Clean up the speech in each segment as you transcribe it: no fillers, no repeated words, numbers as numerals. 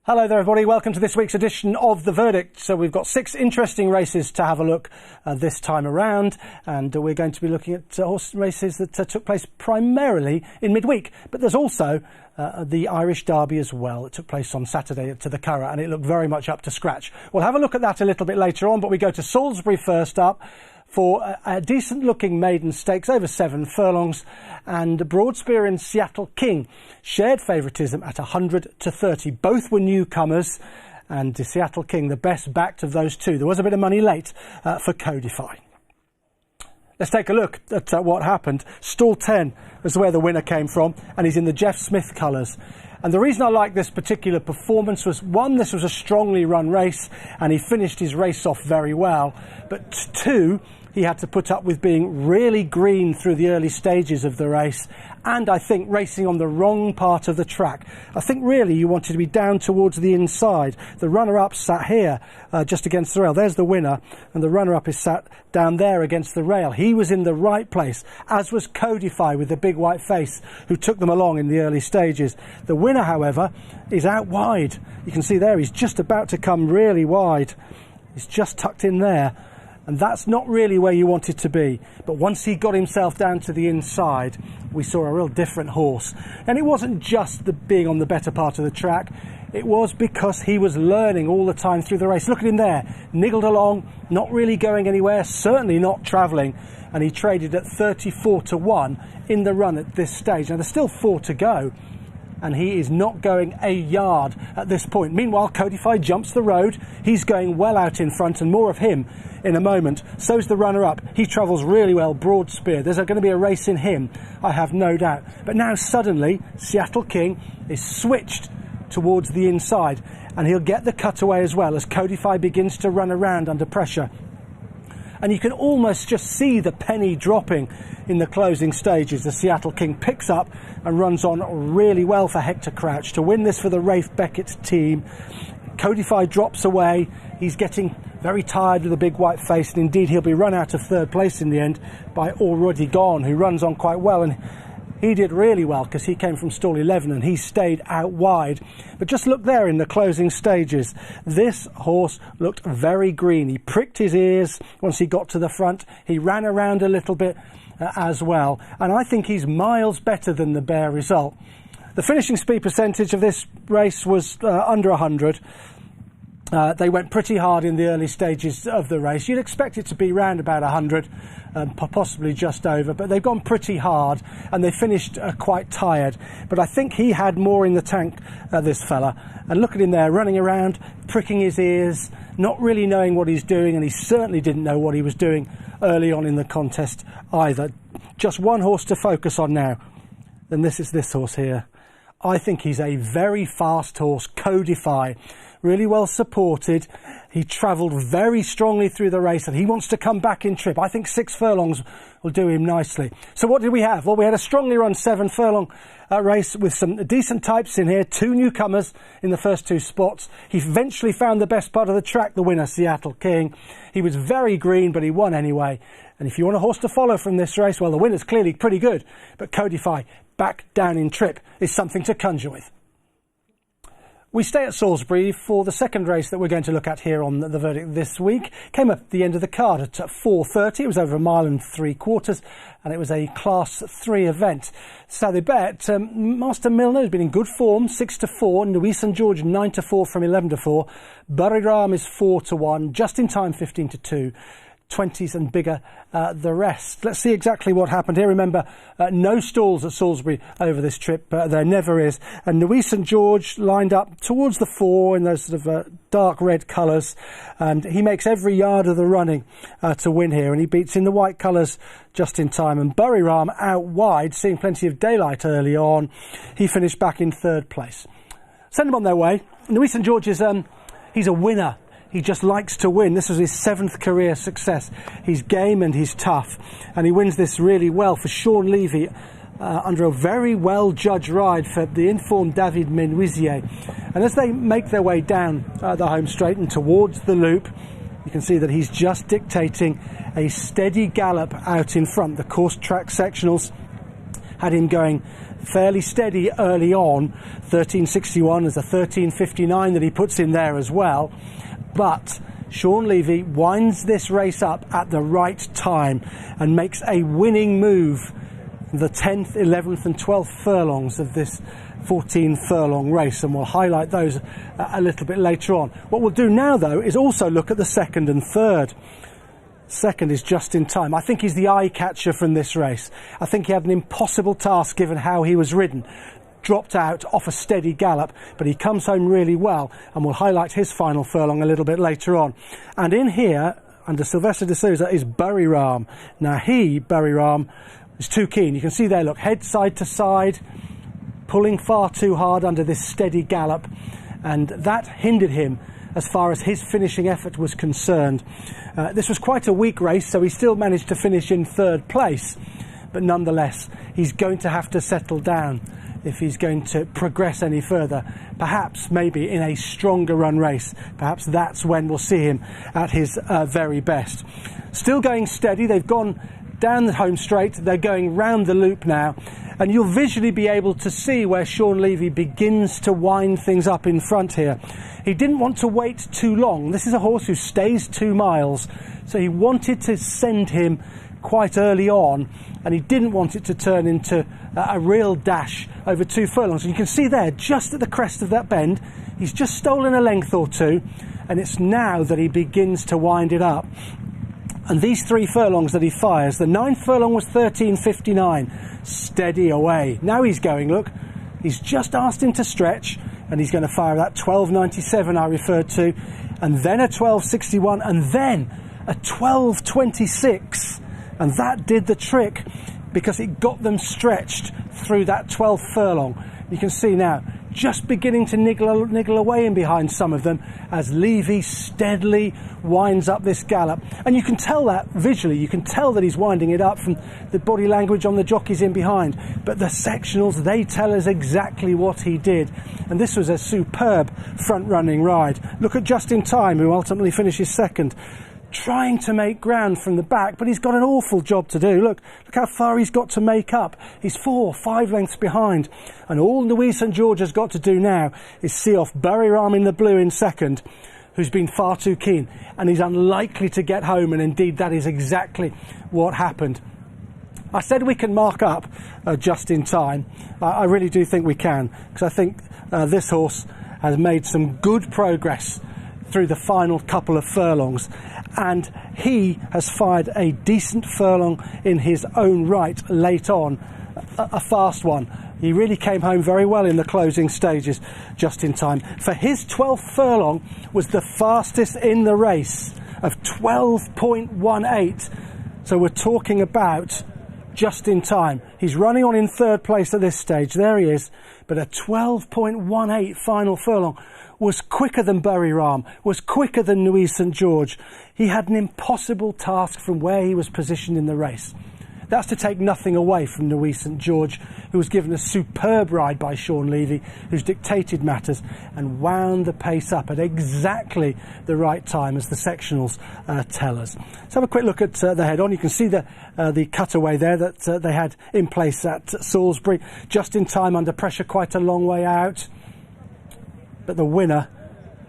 Hello there everybody, welcome to this week's edition of The Verdict. So we've got 6 interesting races to have a look this time around, and we're going to be looking at horse races that took place primarily in midweek. But there's also the Irish Derby as well. It took place on Saturday to the Curragh, and it looked very much up to scratch. We'll have a look at that a little bit later on, but we go to Salisbury first up for a decent looking maiden stakes over 7 furlongs, and Broadspear and Seattle King shared favouritism at 100-30. Both were newcomers, and the Seattle King the best backed of those two. There was a bit of money late for Codify. Let's take a look at what happened. Stall 10 was where the winner came from, and he's in the Jeff Smith colours. And the reason I like this particular performance was, 1, this was a strongly run race, and he finished his race off very well. But 2, he had to put up with being really green through the early stages of the race, and I think racing on the wrong part of the track. I think really you wanted to be down towards the inside. The runner-up sat here just against the rail. There's the winner, and the runner-up is sat down there against the rail. He was in the right place, as was Codify with the big white face, who took them along in the early stages. The winner, however, is out wide. You can see there he's just about to come really wide. He's just tucked in there. And that's not really where you want it to be. But once he got himself down to the inside, we saw a real different horse. And it wasn't just the being on the better part of the track. It was because he was learning all the time through the race. Look at him there, niggled along, not really going anywhere, certainly not travelling. And he traded at 34-1 in the run at this stage. Now there's still 4 to go, and he is not going a yard at this point. Meanwhile, Codify jumps the road. He's going well out in front, and more of him in a moment. So's the runner-up. He travels really well, Broadspear. There's going to be a race in him, I have no doubt. But now suddenly, Seattle King is switched towards the inside, and he'll get the cutaway as well as Codify begins to run around under pressure. And you can almost just see the penny dropping in the closing stages. The Seattle King picks up and runs on really well for Hector Crouch to win this for the Rafe Beckett team. Codify drops away. He's getting very tired with a big white face, and indeed he'll be run out of 3rd place in the end by Already Gone, who runs on quite well, and he did really well because he came from stall 11 and he stayed out wide. But just look there in the closing stages. This horse looked very green. He pricked his ears once he got to the front. He ran around a little bit as well, and I think he's miles better than the bare result. The finishing speed percentage of this race was under 100. They went pretty hard in the early stages of the race. You'd expect it to be round about 100, possibly just over, but they've gone pretty hard, and they finished quite tired. But I think he had more in the tank, this fella. And look at him there, running around, pricking his ears, not really knowing what he's doing, and he certainly didn't know what he was doing early on in the contest either. Just one horse to focus on now, and this is this horse here. I think he's a very fast horse, Codify. Really well supported. He travelled very strongly through the race, and he wants to come back in trip. I think 6 furlongs will do him nicely. So what did we have? Well, we had a strongly run 7 furlong race with some decent types in here. 2 newcomers in the first 2 spots. He eventually found the best part of the track, the winner, Seattle King. He was very green, but he won anyway. And if you want a horse to follow from this race, well, the winner's clearly pretty good. But Codify, back down in trip, is something to conjure with. We stay at Salisbury for the second race that we're going to look at here on the Verdict this week. Came up at the end of the card at 4:30. It was over 1.75 miles, and it was a Class 3 event. So they bet Master Milner has been in good form, 6-4. Novice and George 9-4 from 11-4. Blagrave is 4-1. Just in time 15-2. 20s and bigger the rest. Let's see exactly what happened here. Remember, no stalls at Salisbury over this trip. There never is. And Novice and George lined up towards the 4 in those sort of dark red colours, and he makes every yard of the running to win here, and he beats in the white colours just in time. And Blagrave out wide, seeing plenty of daylight early on. He finished back in 3rd place. Send them on their way. Novice and George is he's a winner. He just likes to win. This was his 7th career success. He's game and he's tough. And he wins this really well for Sean Levy under a very well-judged ride for the informed David Menuisier. And as they make their way down the home straight and towards the loop, you can see that he's just dictating a steady gallop out in front. The course track sectionals had him going fairly steady early on. 13.61, there's a 13.59 that he puts in there as well. But Sean Levy winds this race up at the right time and makes a winning move. The 10th, 11th and 12th furlongs of this 14 furlong race, and we'll highlight those a little bit later on. What we'll do now though is also look at the second and third. Second is Just in Time. I think he's the eye catcher from this race. I think he had an impossible task given how he was ridden. Dropped out off a steady gallop, but he comes home really well, and we'll highlight his final furlong a little bit later on. And in here, under Sylvester de Souza, is Buriram. Now Buriram, is too keen. You can see there, look, head side to side, pulling far too hard under this steady gallop, and that hindered him as far as his finishing effort was concerned. This was quite a weak race, so he still managed to finish in third place, but nonetheless he's going to have to settle down if he's going to progress any further. Perhaps maybe in a stronger run race, perhaps that's when we'll see him at his very best. Still going steady. They've gone down the home straight, they're going round the loop now, and you'll visually be able to see where Sean Levy begins to wind things up in front here. He didn't want to wait too long. This is a horse who stays 2 miles, so he wanted to send him quite early on, and he didn't want it to turn into a real dash over 2 furlongs. And you can see there, just at the crest of that bend, he's just stolen a length or two, and it's now that he begins to wind it up. And these 3 furlongs that he fires, the 9th furlong was 13.59, steady away. Now he's going, look, he's just asked him to stretch, and he's going to fire that 12.97 I referred to, and then a 12.61, and then a 12.26, and that did the trick because it got them stretched through that 12th furlong. You can see now, just beginning to niggle away in behind some of them as Levy steadily winds up this gallop. And you can tell that visually, you can tell that he's winding it up from the body language on the jockeys in behind. But the sectionals, they tell us exactly what he did. And this was a superb front-running ride. Look at Just in Time, who ultimately finishes second, trying to make ground from the back, but he's got an awful job to do. Look how far he's got to make up. He's 4, 5 lengths behind, and all Novice St George has got to do now is see off Buriram in the blue in second, who's been far too keen, and he's unlikely to get home, and indeed that is exactly what happened. I said we can mark up Just in Time. I really do think we can, because I think this horse has made some good progress through the final couple of furlongs, and he has fired a decent furlong in his own right late on, a fast one. He really came home very well in the closing stages, Just in Time. For his 12th furlong was the fastest in the race of 12.18. So we're talking about Just in Time. He's running on in third place at this stage. There he is. But a 12.18 final furlong was quicker than Buriram, was quicker than Novice St George. He had an impossible task from where he was positioned in the race. That's to take nothing away from Novice St George, who was given a superb ride by Sean Levy, who's dictated matters and wound the pace up at exactly the right time, as the sectionals tell us. Let's have a quick look at the head-on. You can see the cutaway there that they had in place at Salisbury. Just in Time under pressure, quite a long way out. But the winner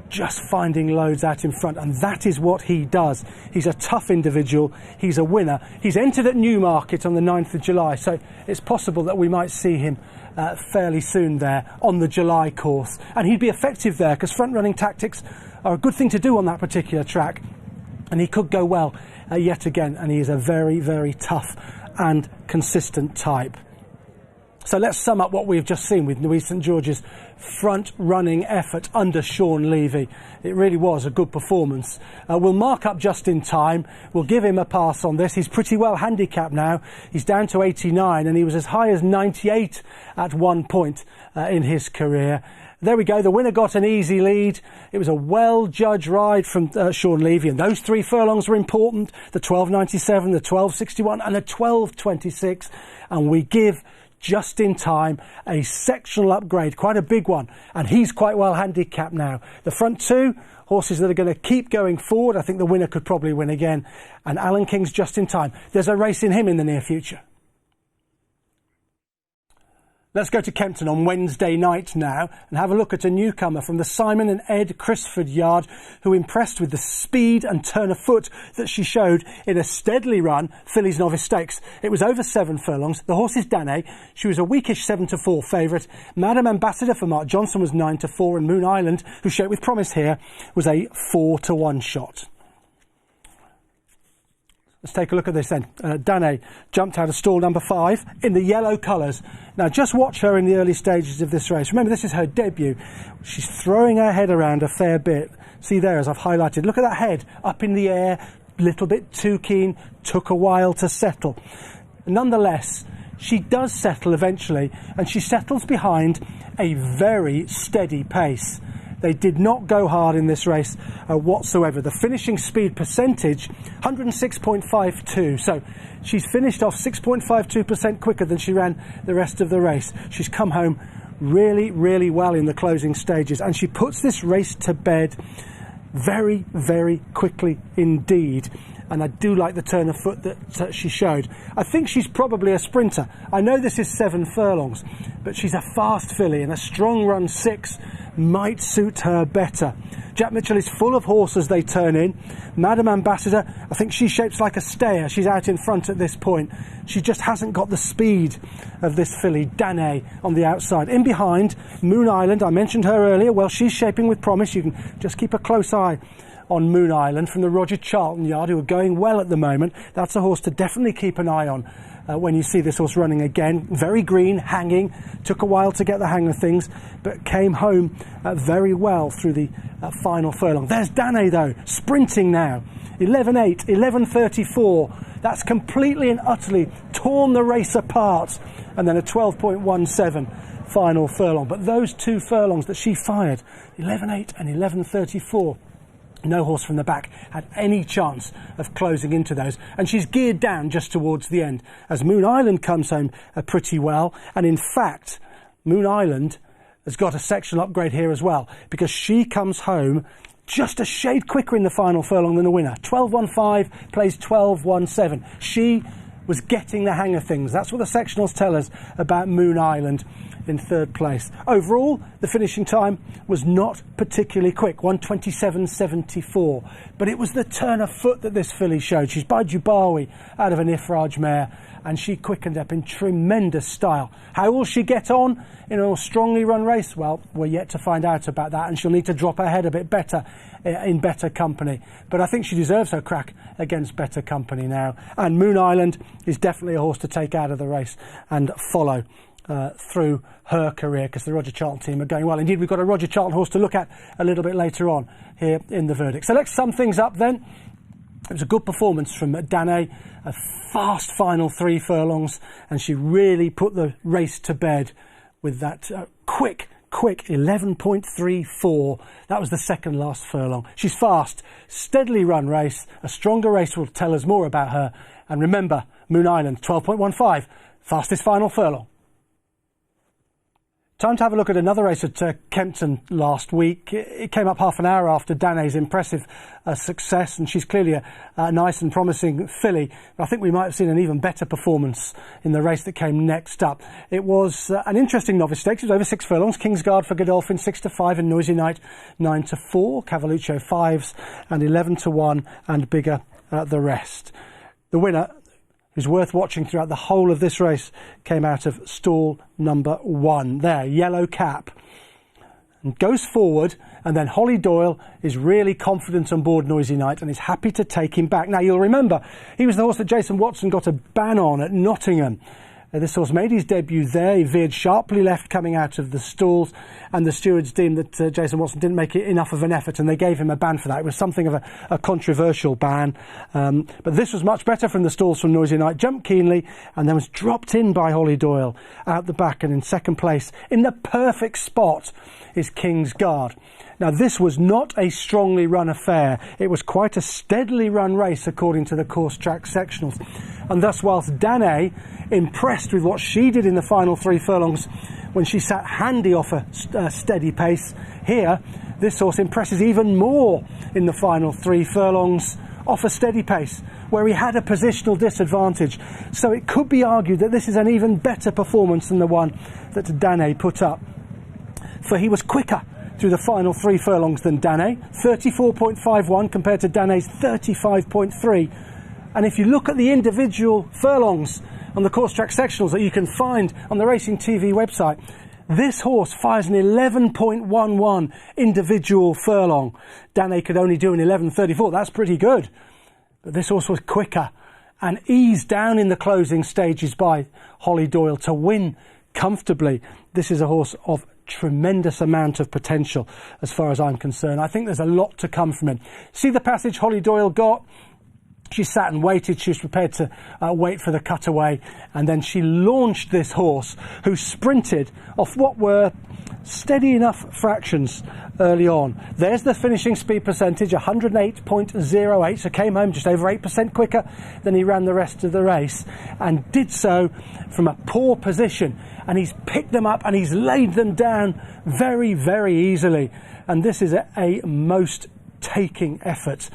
just finding loads out in front, and that is what he does. He's a tough individual, he's a winner. He's entered at Newmarket on the 9th of July, so it's possible that we might see him fairly soon there on the July course, and he'd be effective there because front running tactics are a good thing to do on that particular track, and he could go well yet again, and he is a very, very tough and consistent type. So let's sum up what we've just seen with Novice St George's front-running effort under Sean Levy. It really was a good performance. We'll mark up Just in Time. We'll give him a pass on this. He's pretty well handicapped now. He's down to 89, and he was as high as 98 at one point in his career. There we go. The winner got an easy lead. It was a well-judged ride from Sean Levy, and those 3 furlongs were important. The 12.97, the 12.61 and the 12.26. And we give Just in Time a sectional upgrade, quite a big one, and he's quite well handicapped now. The front 2 horses that are going to keep going forward, I think the winner could probably win again, and Alan King's Just in Time. There's a race in him in the near future. Let's go to Kempton on Wednesday night now and have a look at a newcomer from the Simon and Ed Crisford yard who impressed with the speed and turn of foot that she showed in a steadily run Fillies Novice Stakes. It was over 7 furlongs. The horse is Danae. She was a weakish 7-4 favourite. Madam Ambassador for Mark Johnson was 9-4, and Moon Island, who showed with promise here, was a 4-1 shot. Let's take a look at this then. Danae jumped out of stall number 5 in the yellow colours. Now just watch her in the early stages of this race. Remember, this is her debut. She's throwing her head around a fair bit. See there, as I've highlighted. Look at that head up in the air, a little bit too keen, took a while to settle. Nonetheless, she does settle eventually, and she settles behind a very steady pace. They did not go hard in this race whatsoever. The finishing speed percentage, 106.52. So she's finished off 6.52% quicker than she ran the rest of the race. She's come home really, really well in the closing stages. And she puts this race to bed very, very quickly indeed. And I do like the turn of foot that she showed. I think she's probably a sprinter. I know this is 7 furlongs, but she's a fast filly, and a strong run 6 might suit her better. Jack Mitchell is full of horse as they turn in. Madam Ambassador, I think she shapes like a stayer. She's out in front at this point. She just hasn't got the speed of this filly, Danae, on the outside. In behind, Moon Island, I mentioned her earlier. Well, she's shaping with promise. You can just keep a close eye on Moon Island from the Roger Charlton yard, who are going well at the moment. That's a horse to definitely keep an eye on when you see this horse running again. Very green, hanging, took a while to get the hang of things, but came home very well through the final furlong. There's Danae though, sprinting now. 11.8, 11.34. That's completely and utterly torn the race apart. And then a 12.17 final furlong. But those 2 furlongs that she fired, 11.8 and 11.34, no horse from the back had any chance of closing into those. And she's geared down just towards the end as Moon Island comes home pretty well. And in fact, Moon Island has got a sectional upgrade here as well, because she comes home just a shade quicker in the final furlong than the winner. 12.15 plays 12.17. She was getting the hang of things. That's what the sectionals tell us about Moon Island in 3rd place. Overall, the finishing time was not particularly quick, 1:27.74. But it was the turn of foot that this filly showed. She's by Jubawi out of an Ifraj mare, and she quickened up in tremendous style. How will she get on in a strongly run race? Well, we're yet to find out about that, and she'll need to drop her head a bit better in better company. But I think she deserves her crack against better company now. And Moon Island is definitely a horse to take out of the race and follow through her career, because the Roger Charlton team are going well. Indeed, we've got a Roger Charlton horse to look at a little bit later on here in the verdict. So let's sum things up then. It was a good performance from Danae, a fast final 3 furlongs, and she really put the race to bed with that quick 11.34. That was the second last furlong. She's fast, steadily run race. A stronger race will tell us more about her. And remember, Moon Island, 12.15, fastest final furlong. Time to have a look at another race at Kempton last week. It came up half an hour after Danae's impressive success, and she's clearly a nice and promising filly. But I think we might have seen an even better performance in the race that came next up. It was an interesting Novice Stakes. It was over 6 furlongs. Kingsguard for Godolphin 6-5, and Noisy Knight 9-4. Cavalluccio 5s and 11-1, and bigger the rest. The winner, who's worth watching throughout the whole of this race, came out of stall number 1. There, yellow cap. And goes forward, and then Holly Doyle is really confident on board Noisy Knight and is happy to take him back. Now, you'll remember, he was the horse that Jason Watson got a ban on at Nottingham. This horse made his debut there. He veered sharply left coming out of the stalls, and the stewards deemed that Jason Watson didn't make it enough of an effort, and they gave him a ban for that. It was something of a controversial ban. But this was much better from the stalls from Noisy Knight. Jumped keenly and then was dropped in by Holly Doyle out the back, and in second place, in the perfect spot, is Kingsguard. Now, this was not a strongly run affair. It was quite a steadily run race, according to the course track sectionals. And thus, whilst Danae, impressed with what she did in the final 3 furlongs when she sat handy off a steady pace, here, this horse impresses even more in the final 3 furlongs off a steady pace where he had a positional disadvantage. So it could be argued that this is an even better performance than the one that Danae put up. For he was quicker through the final 3 furlongs than Danae, 34.51 compared to Danae's 35.3. And if you look at the individual furlongs on the course track sectionals that you can find on the Racing TV website, this horse fires an 11.11 individual furlong. Danae could only do an 11.34. That's pretty good. But this horse was quicker and eased down in the closing stages by Holly Doyle to win comfortably. This is a horse of tremendous amount of potential as far as I'm concerned. I think there's a lot to come from him. See the passage Holly Doyle got? She sat and waited. She was prepared to wait for the cutaway, and then she launched this horse, who sprinted off what were steady enough fractions early on. There's the finishing speed percentage, 108.08, so came home just over 8% quicker than he ran the rest of the race, and did so from a poor position. And he's picked them up and he's laid them down very, very easily. And this is a most taking effort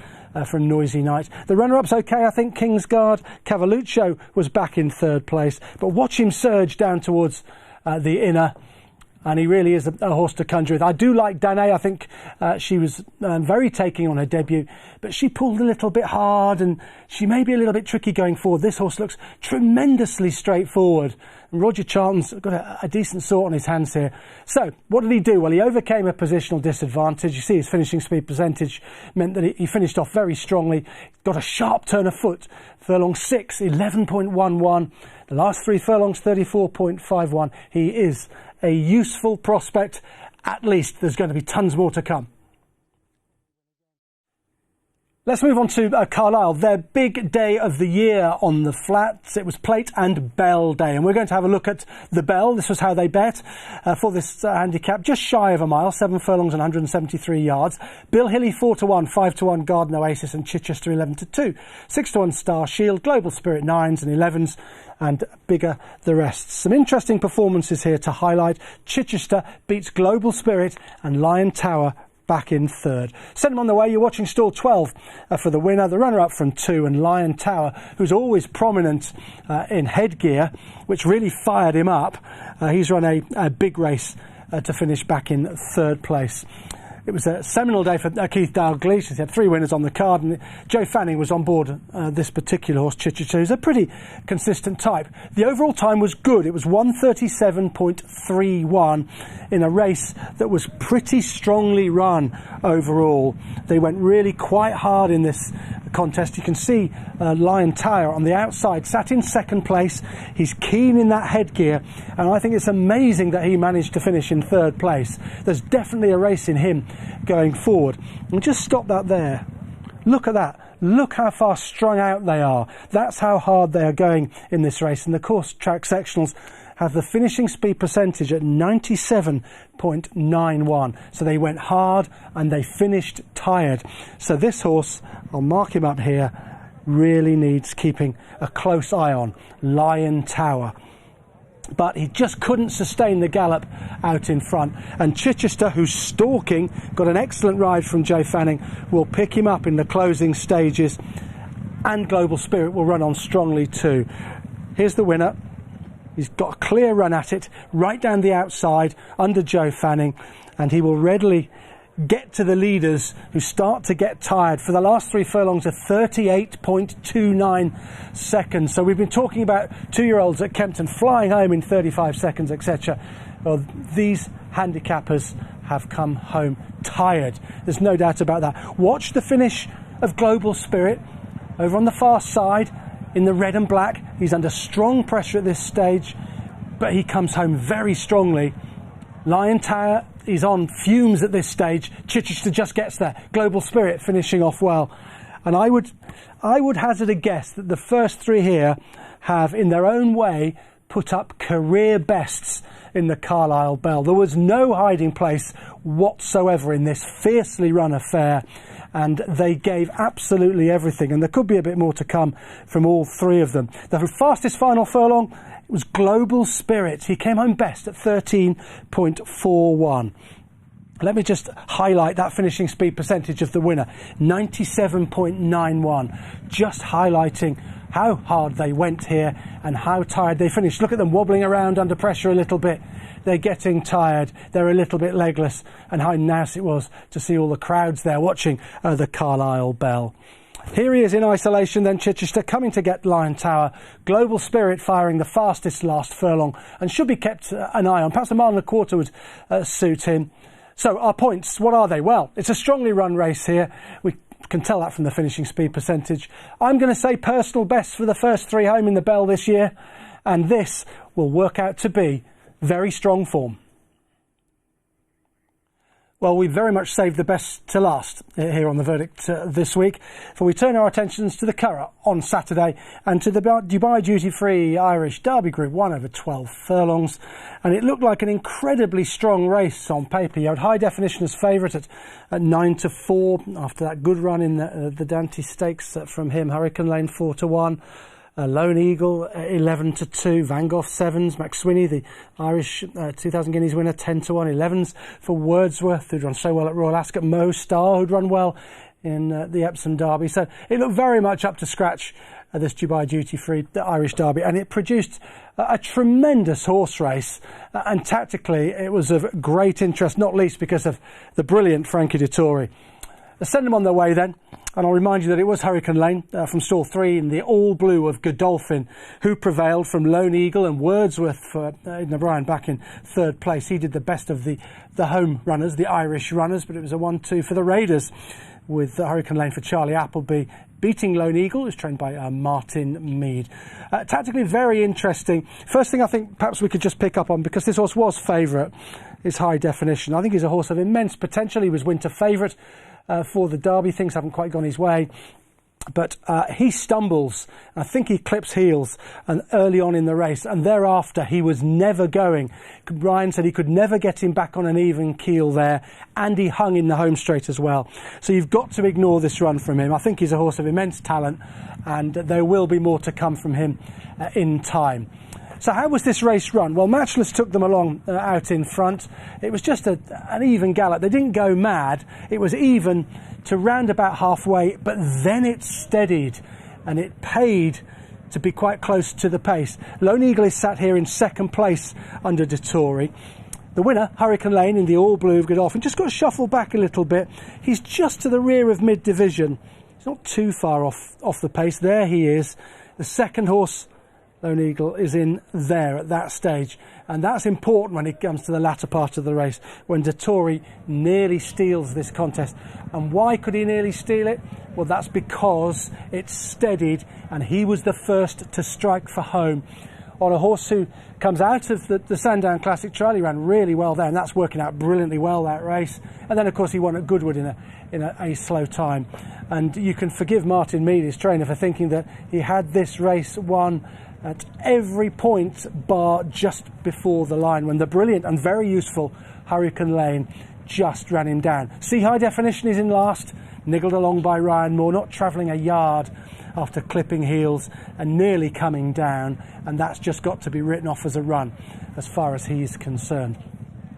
from Noisy Knight. The runner-up's okay, I think. Kingsguard, Cavalluccio was back in 3rd place, but watch him surge down towards the inner, and he really is a horse to conjure with. I do like Danae. I think she was very taking on her debut, but she pulled a little bit hard, and she may be a little bit tricky going forward. This horse looks tremendously straightforward. And Roger Charlton's got a decent sort on his hands here. So, what did he do? Well, he overcame a positional disadvantage. You see his finishing speed percentage meant that he finished off very strongly. Got a sharp turn of foot. Furlong 6, 11.11. The last 3 furlongs, 34.51. He is a useful prospect. At least there's going to be tons more to come. Let's move on to Carlisle, their big day of the year on the flats. It was Plate and Bell Day, and we're going to have a look at the Bell. This was how they bet for this handicap, just shy of a mile, 7 furlongs and 173 yards. Bill Hilly 4-1, 5-1 Garden Oasis, and Chichester 11-2, 6-1 Star Shield, Global Spirit 9s and 11s, and bigger the rest. Some interesting performances here to highlight. Chichester beats Global Spirit and Lion Tower back in 3rd. Send them on the way. You're watching stall 12 for the winner, the runner-up from 2, and Lion Tower, who's always prominent in headgear, which really fired him up. He's run a big race to finish back in 3rd place. It was a seminal day for Keith Dalglish. He had 3 winners on the card, and Joe Fanning was on board this particular horse, Chichester, who's a pretty consistent type. The overall time was good. It was 1:37.31 in a race that was pretty strongly run overall. They went really quite hard in this contest. You can see Lion Tower on the outside, sat in 2nd place. He's keen in that headgear, and I think it's amazing that he managed to finish in 3rd place. There's definitely a race in him going forward. And just stop that there. Look at that. Look how far strung out they are. That's how hard they are going in this race. And the course track sectionals have the finishing speed percentage at 97.91. So they went hard and they finished tired. So this horse, I'll mark him up here, really needs keeping a close eye on. Lion Tower. But he just couldn't sustain the gallop out in front. And Chichester, who's stalking, got an excellent ride from Joe Fanning, will pick him up in the closing stages. And Global Spirit will run on strongly too. Here's the winner. He's got a clear run at it, right down the outside, under Joe Fanning. And he will readily get to the leaders, who start to get tired. For the last 3 furlongs of 38.29 seconds. So we've been talking about 2-year-olds at Kempton flying home in 35 seconds, etc. Well, these handicappers have come home tired. There's no doubt about that. Watch the finish of Global Spirit over on the far side in the red and black. He's under strong pressure at this stage, but he comes home very strongly. Lion Tower is on fumes at this stage. Chichester just gets there. Global Spirit finishing off well. And I would hazard a guess that the first 3 here have, in their own way, put up career bests in the Carlisle Bell. There was no hiding place whatsoever in this fiercely run affair, and they gave absolutely everything. And there could be a bit more to come from all 3 of them. The fastest final furlong was Global Spirit. He came home best at 13.41. Let me just highlight that finishing speed percentage of the winner, 97.91, just highlighting how hard they went here and how tired they finished. Look at them wobbling around under pressure a little bit. They're getting tired, they're a little bit legless, and how nice it was to see all the crowds there watching the Carlisle Bell. Here he is in isolation then, Chichester, coming to get Lion Tower. Global Spirit firing the fastest last furlong and should be kept an eye on. Perhaps a mile and a quarter would suit him. So our points, what are they? Well, it's a strongly run race here. We can tell that from the finishing speed percentage. I'm going to say personal best for the first 3 home in the Bell this year, and this will work out to be very strong form. Well, we very much saved the best to last here on the verdict this week, for we turn our attentions to the Curragh on Saturday and to the Dubai duty-free Irish Derby Group 1 over 12 furlongs. And it looked like an incredibly strong race on paper. You had High Definition as favourite at 9-4 after that good run in the Dante Stakes from him. Hurricane Lane 4-1. Lone Eagle 11-2, Van Gogh 7s, McSweeney, the Irish 2,000 guineas winner, 10-1, 11s for Wordsworth, who'd run so well at Royal Ascot, Mo Star, who'd run well in the Epsom Derby. So it looked very much up to scratch this Dubai duty-free Irish Derby, and it produced a tremendous horse race, and tactically it was of great interest, not least because of the brilliant Frankie Dettori. Let's send them on their way then, and I'll remind you that it was Hurricane Lane from stall 3 in the all blue of Godolphin who prevailed from Lone Eagle, and Wordsworth for Aidan O'Brien back in 3rd place. He did the best of the home runners, the Irish runners, but it was a 1-2 for the Raiders, with Hurricane Lane for Charlie Appleby beating Lone Eagle, who's trained by Martin Mead. Tactically very interesting. First thing I think perhaps we could just pick up on, because this horse was favourite, is High Definition. I think he's a horse of immense potential. He was winter favourite for the Derby. Things haven't quite gone his way, but he stumbles. I think he clips heels and early on in the race, and thereafter he was never going. Ryan said he could never get him back on an even keel there, and he hung in the home straight as well. So you've got to ignore this run from him. I think he's a horse of immense talent, and there will be more to come from him in time. So how was this race run? Well, Matchless took them along out in front. It was just an even gallop. They didn't go mad. It was even to round about halfway, but then it steadied and it paid to be quite close to the pace. Lone Eagle is sat here in 2nd place under Dettori. The winner, Hurricane Lane, in the all blue of Godolphin, just got to shuffle back a little bit. He's just to the rear of mid-division. He's not too far off the pace. There he is. The second horse, Lone Eagle, is in there at that stage, and that's important when it comes to the latter part of the race, when Dettori nearly steals this contest. And why could he nearly steal it? Well, that's because it steadied and he was the first to strike for home on a horse who comes out of the Sandown Classic Trial. He ran really well there, and that's working out brilliantly well, that race. And then of course he won at Goodwood in a slow time, and you can forgive Martin Mead, his trainer, for thinking that he had this race won at every point bar just before the line, when the brilliant and very useful Hurricane Lane just ran him down. See, High Definition is in last, niggled along by Ryan Moore, not travelling a yard after clipping heels and nearly coming down, and that's just got to be written off as a run as far as he's concerned.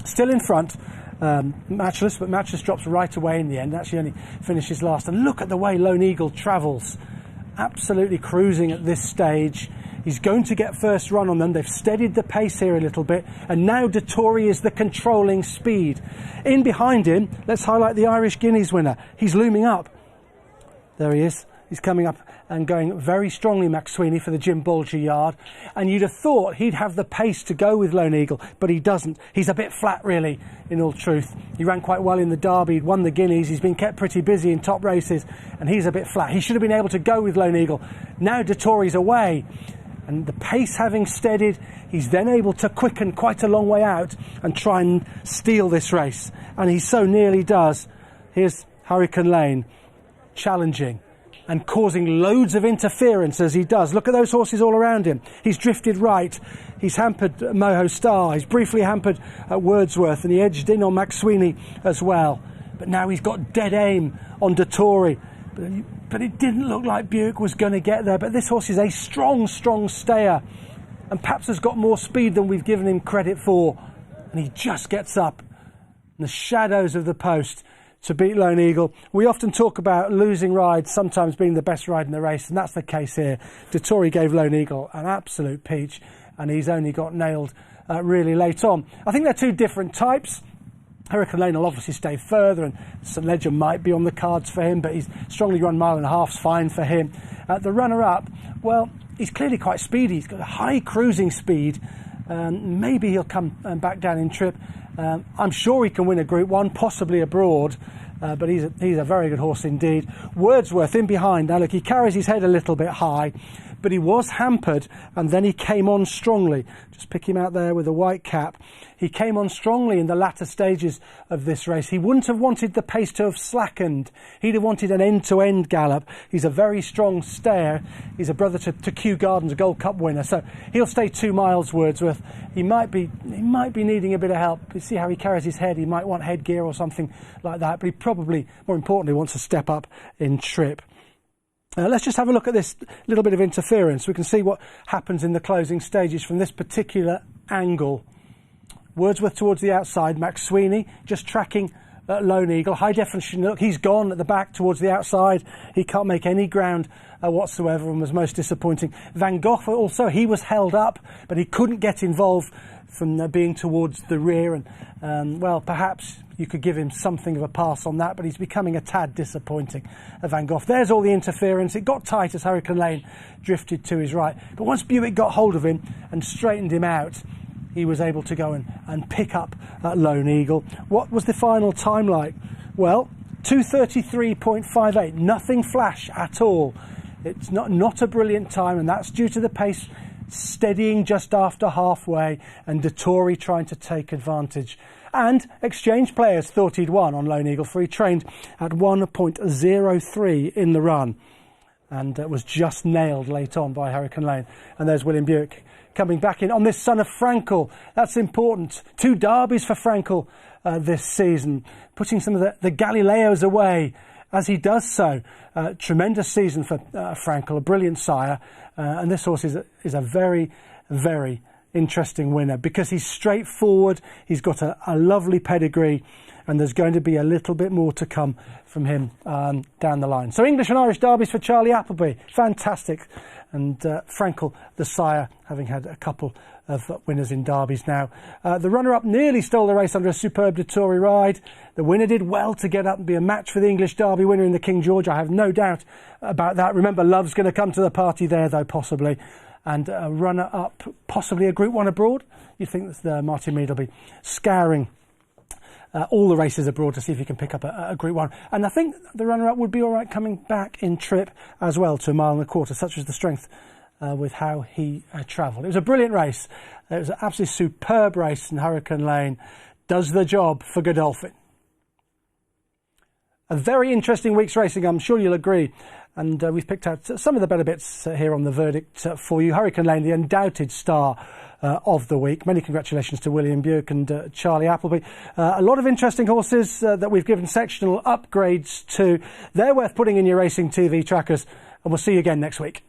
Still in front, Matchless, but Matchless drops right away in the end, actually only finishes last. And look at the way Lone Eagle travels, absolutely cruising at this stage. He's going to get first run on them. They've steadied the pace here a little bit, and now Dettori is the controlling speed. In behind him, let's highlight the Irish Guineas winner. He's looming up. There he is. He's coming up and going very strongly, McSweeney, for the Jim Bolger yard. And you'd have thought he'd have the pace to go with Lone Eagle, but he doesn't. He's a bit flat, really, in all truth. He ran quite well in the Derby. He'd won the Guineas. He's been kept pretty busy in top races, and he's a bit flat. He should have been able to go with Lone Eagle. Now Dettori's away, and the pace having steadied, he's then able to quicken quite a long way out and try and steal this race. And he so nearly does. Here's Hurricane Lane challenging and causing loads of interference as he does. Look at those horses all around him. He's drifted right. He's hampered Moho Star. He's briefly hampered Wordsworth, and he edged in on McSweeney as well. But now he's got dead aim on Dettori. But it didn't look like Buick was going to get there. But this horse is a strong, strong stayer, and perhaps has got more speed than we've given him credit for. And he just gets up. the shadows of the post to beat Lone Eagle. We often talk about losing rides sometimes being the best ride in the race, and that's the case here. Dettori gave Lone Eagle an absolute peach, and he's only got nailed really late on. I think they're two different types. Hurricane Lane will obviously stay further, and St Ledger might be on the cards for him, but he's strongly run 1.5 miles fine for him. The runner-up, well, he's clearly quite speedy. He's got a high cruising speed. Maybe he'll come back down in trip. I'm sure he can win a Group 1, possibly abroad, but he's a very good horse indeed. Wordsworth in behind. Now look, he carries his head a little bit high, but he was hampered, and then he came on strongly. Just pick him out there with a white cap. He came on strongly in the latter stages of this race. He wouldn't have wanted the pace to have slackened. He'd have wanted an end-to-end gallop. He's a very strong stayer. He's a brother to Kew Gardens, a Gold Cup winner, so he'll stay 2 miles, Wordsworth. He might be needing a bit of help. You see how he carries his head. He might want headgear or something like that, but he probably, more importantly, wants to step up in trip. Let's just have a look at this little bit of interference. We can see what happens in the closing stages from this particular angle. Wordsworth towards the outside, Max Sweeney just tracking Lone Eagle. High definition look, he's gone at the back towards the outside. He can't make any ground whatsoever and was most disappointing. Van Gogh also, he was held up, but he couldn't get involved from being towards the rear, and well, perhaps you could give him something of a pass on that, but he's becoming a tad disappointing, Van Gogh. There's all the interference. It got tight as Hurricane Lane drifted to his right, but once Buick got hold of him and straightened him out, he was able to go and pick up Lone Eagle. What was the final time like? Well, 2:33.58, nothing flash at all. It's not a brilliant time, and that's due to the pace steadying just after halfway and Dettori trying to take advantage. And Exchange Players thought he'd won on Lone Eagle, for he trained at 1.03 in the run and was just nailed late on by Hurricane Lane. And there's William Buick coming back in on this son of Frankel. That's important. 2 derbies for Frankel this season, putting some of the Galileos away as he does so. Tremendous season for Frankel, a brilliant sire, and this horse is a very, very interesting winner because he's straightforward, he's got a lovely pedigree, and there's going to be a little bit more to come from him down the line. So English and Irish derbies for Charlie Appleby, fantastic. And Frankel, the sire, having had a couple of winners in derbies now. The runner-up nearly stole the race under a superb Dettori ride. The winner did well to get up and be a match for the English derby winner in the King George. I have no doubt about that. Remember, Love's going to come to the party there, though, possibly. And a runner-up, possibly a Group 1 abroad. You think that Martin Mead will be scouring all the races abroad to see if he can pick up a Group 1. And I think the runner-up would be all right coming back in trip as well to 1.25 miles, such as the strength with how he travelled. It was a brilliant race. It was an absolutely superb race, and Hurricane Lane does the job for Godolphin. A very interesting week's racing, I'm sure you'll agree. And we've picked out some of the better bits here on the verdict for you. Hurricane Lane, the undoubted star of the week. Many congratulations to William Buick and Charlie Appleby. A lot of interesting horses that we've given sectional upgrades to. They're worth putting in your racing TV trackers, and we'll see you again next week.